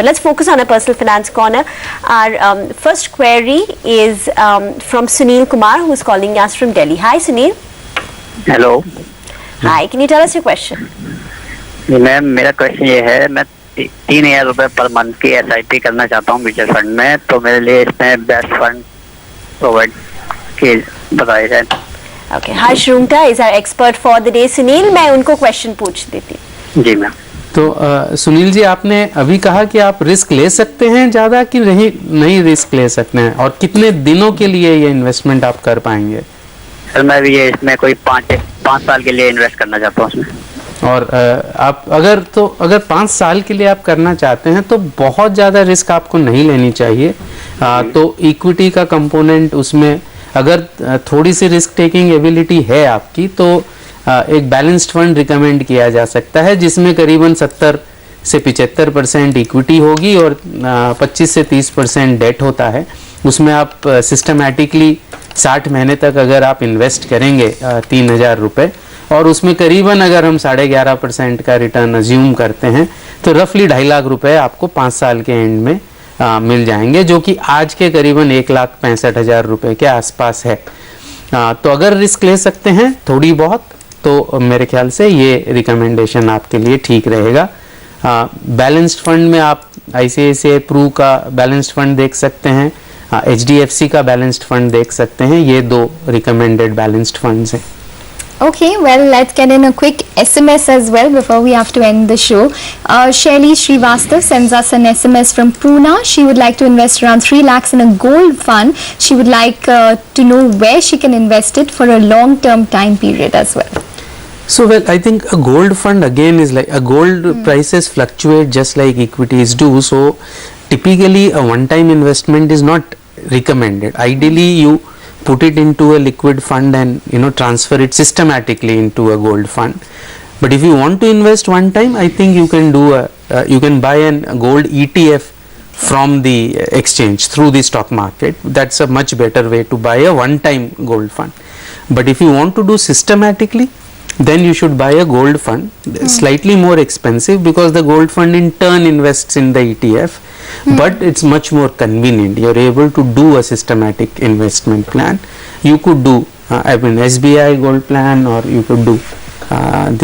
But let's focus on our personal finance corner. Our first query is from Sunil Kumar, who's calling us from Delhi. Hi, Sunil. Hello. Hi, can you tell us your question? Ma'am, मेरा question ये है, मैं 3,000 रुपए per month की SIP करना चाहता हूँ mutual fund में, तो मेरे लिए इसमें बेस्ट फंड प्रोवाइड की बताई जाए. Okay, Harsh Rungta is our expert for the day. Sunil, मैं उनको क्वेश्चन पूछ देती हूँ. जी मैम. तो सुनील जी, आपने अभी कहा कि आप रिस्क ले सकते हैं ज़्यादा कि नहीं रिस्क ले सकते हैं, और कितने दिनों के लिए ये इन्वेस्टमेंट आप कर पाएंगे? सर, मैं भी ये इसमें कोई 5 साल के लिए इन्वेस्ट करना चाहता हूँ उसमें. और आप अगर 5 साल के लिए आप करना चाहते हैं तो बहुत ज़्यादा रिस्क आपको नहीं लेनी चाहिए. तो इक्विटी का कंपोनेंट उसमें अगर थोड़ी सी रिस्क टेकिंग एबिलिटी है आपकी, तो एक बैलेंस्ड फंड रिकमेंड किया जा सकता है, जिसमें करीबन 70 से 75% इक्विटी होगी और 25 से 30% डेट होता है. उसमें आप सिस्टमैटिकली 60 महीने तक अगर आप इन्वेस्ट करेंगे 3,000 रुपये, और उसमें करीबन अगर हम 11.5% का रिटर्न अज्यूम करते हैं, तो रफली 2.5 लाख रुपए आपको 5 साल के एंड में मिल जाएंगे, जो कि आज के करीबन 1,65,000 रुपये के आसपास है. तो अगर रिस्क ले सकते हैं थोड़ी बहुत, तो मेरे ख्याल से ये रिकमेंडेशन आपके लिए ठीक रहेगा. बैलेंस्ड फंड में आप ICICI प्रू का बैलेंस्ड फंड देख सकते हैं, HDFC का बैलेंस्ड फंड देख सकते हैं. ये 2 रिकमेंडेड बैलेंस्ड फंड्स हैं. Okay, well, let's get in a quick SMS as well before we have to end the show. Shelly Srivastav sends us an SMS from Pune. She would like to invest around 3 lakhs in a gold fund. She would like to know where she can invest it for a long-term time period as well. So, well, I think a gold fund again is like a gold prices fluctuate just like equities do. So, typically a one-time investment is not recommended. Ideally, you put it into a liquid fund and transfer it systematically into a gold fund. But if you want to invest one time, I think you can do you can buy a gold ETF from the exchange through the stock market. That's a much better way to buy a one time gold fund. But if you want to do systematically, then you should buy a gold fund, slightly more expensive, because the gold fund in turn invests in the ETF, but it's much more convenient. You're able to do a systematic investment plan. You could do SBI gold plan, or you could do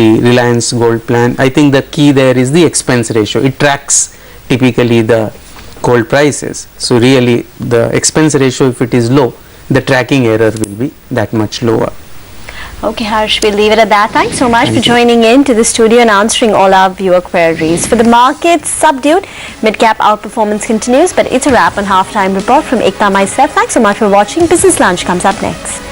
the Reliance gold plan. I think the key there is the expense ratio. It tracks typically the gold prices, so really the expense ratio, if it is low, the tracking error will be that much lower. Okay, Harsh, we'll leave it at that. Thanks so much for joining in to the studio and answering all our viewer queries. For the markets, subdued, mid-cap outperformance continues, but it's a wrap on Halftime Report from Ekta myself. Thanks so much for watching. Business Lunch comes up next.